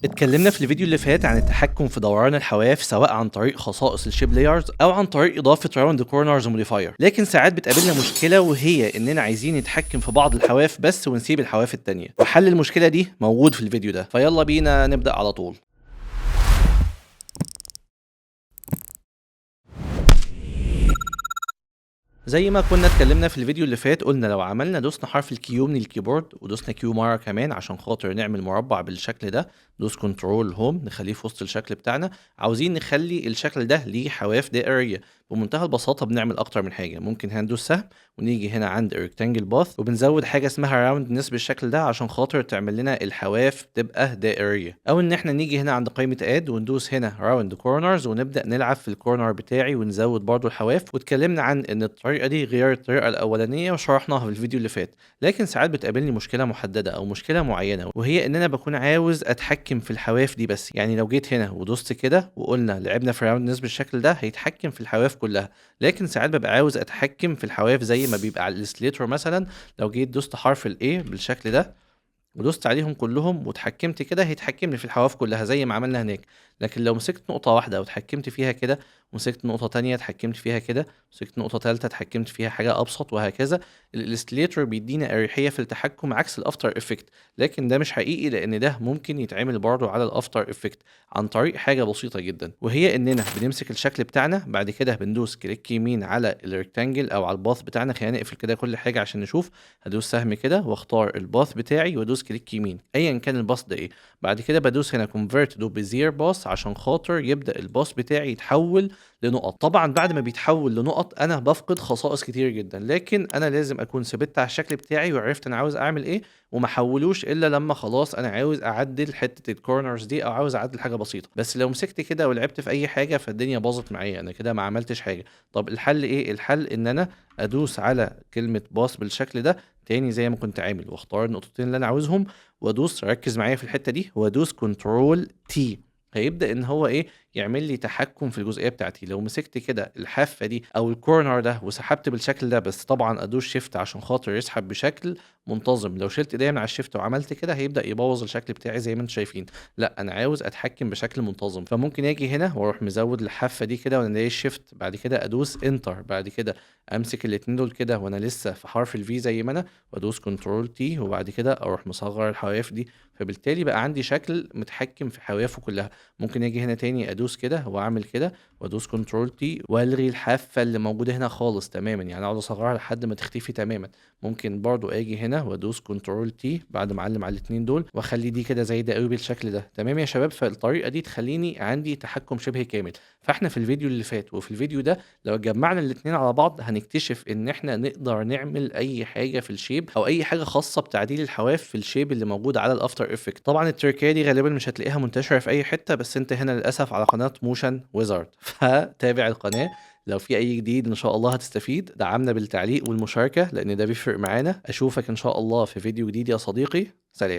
اتكلمنا في الفيديو اللي فات عن التحكم في دوران الحواف سواء عن طريق خصائص الشيب لايرز او عن طريق اضافه راوند كورنرز موديفاير، لكن ساعات بتقابلنا مشكله وهي اننا عايزين نتحكم في بعض الحواف بس ونسيب الحواف التانية، وحل المشكله دي موجود في الفيديو ده، فيلا بينا نبدا على طول. زي ما كنا اتكلمنا في الفيديو اللي فات، قلنا لو عملنا دوسنا حرف الكيو من الكيبورد ودوسنا كيو مرة كمان عشان خاطر نعمل مربع بالشكل ده، دوس كنترول هوم نخليه في وسط الشكل بتاعنا. عاوزين نخلي الشكل ده ليه حواف دائرية، بمنتهى البساطة بنعمل أكتر من حاجة. ممكن هندوس سهم ونيجي هنا عند ريكتانجل باث وبنزود حاجة اسمها راوند نسب الشكل ده عشان خاطر تعمل لنا الحواف تبقى دائرية، أو إن احنا نيجي هنا عند قائمة اد وندوس هنا راوند كورنرز ونبدأ نلعب في الكورنر بتاعي ونزود برضو الحواف. واتكلمنا عن إن الطريقة دي غير الطريقة الأولانية وشرحناها في الفيديو اللي فات، لكن ساعات بتقابلني مشكلة محددة أو مشكلة معينة، وهي إن أنا بكون عاوز أتحكم في الحواف دي بس. يعني لو جيت هنا ودوست كده وقلنا لعبنا في راوند نسب الشكل ده هيتحكم في الحواف كلها، لكن ساعات ببقى عاوز أتحكم في الحواف زي ما بيبقى على الإسليتور مثلا. لو جيت دوست حرف ال A بالشكل ده ودوست عليهم كلهم واتحكمت كده هيتحكم لي في الحواف كلها زي ما عملنا هناك. لكن لو مسكت نقطة واحدة واتحكمت فيها كده، ومسكت نقطة تانية اتحكمت فيها كده، مسكت نقطة تالتة اتحكمت فيها حاجة أبسط، وهكذا. الإلستريتور بيدينا أريحية في التحكم عكس الأفتر إفكت، لكن ده مش حقيقي لأن ده ممكن يتعمل برضه على الأفتر إفكت عن طريق حاجة بسيطة جدا، وهي إننا بنمسك الشكل بتاعنا بعد كده بندوس كليك يمين على الريكتانجل أو على الباث بتاعنا. خلينا نقفل كده كل حاجة عشان نشوف. هدوس سهم كده واختار الباث بتاعي وادوس كليك يمين ايا كان الباص ده ايه. بعد كده بدوس هنا كونفرت تو بيزير باص عشان خاطر يبدا الباص بتاعي يتحول لنقط. طبعا بعد ما بيتحول لنقط انا بفقد خصائص كتير جدا، لكن انا لازم اكون ثبت على الشكل بتاعي وعرفت انا عاوز اعمل ايه، وما حولوش الا لما خلاص انا عاوز اعدل حته الكورنرز دي او عاوز اعدل حاجه بسيطه. بس لو مسكت كده ولعبت في اي حاجه فالدنيا باظت معايا، انا كده ما عملتش حاجه. طب الحل ايه؟ الحل ان انا ادوس على كلمه باص بالشكل ده تاني زي ما كنت عامل، واختار النقطتين اللي انا عاوزهم وادوس. ركز معايا في الحته دي، وادوس كنترول تي هيبدا ان هو ايه، يعمل لي تحكم في الجزئيه بتاعتي. لو مسكت كده الحافه دي او الكورنر ده وسحبت بالشكل ده، بس طبعا ادوس شيفت عشان خاطر يسحب بشكل منتظم. لو شلت ايديا من على الشيفت وعملت كده هيبدا يبوظ الشكل بتاعي زي ما انتم شايفين. لا انا عاوز اتحكم بشكل منتظم، فممكن اجي هنا واروح مزود الحافه دي كده وانا دايس شيفت، بعد كده ادوس انتر، بعد كده امسك الاتنين دول كده وانا لسه في حرف الفي زي ما انا، وادوس كنترول تي، وبعد كده اروح مصغر الحواف دي. فبالتالي بقى عندي شكل متحكم في حوافه كلها. ممكن اجي هنا تاني ادوس كده واعمل كده وادوس كنترول تي والغي الحافه اللي موجوده هنا خالص تماما، يعني اقعد اصغرها لحد ما تختفي تماما. ممكن برضو اجي هنا وادوس كنترول تي بعد ما اعلم على الاتنين دول واخلي دي كده زي ده قوي بالشكل ده. تمام يا شباب؟ فالطريقه دي تخليني عندي تحكم شبه كامل. فاحنا في الفيديو اللي فات وفي الفيديو ده لو جمعنا الاتنين على بعض هنكتشف ان احنا نقدر نعمل اي حاجه في الشيب او اي حاجه خاصه بتعديل الحواف في الشيب اللي موجود على الافتر افكت. طبعا التركية دي غالبا مش هتلاقيها منتشره في اي حته، بس انت هنا للاسف على قناه موشن ويزارد فتابع القناه. لو في اي جديد ان شاء الله هتستفيد. دعمنا بالتعليق والمشاركه لان ده بيفرق معانا. اشوفك ان شاء الله في فيديو جديد يا صديقي. سلام.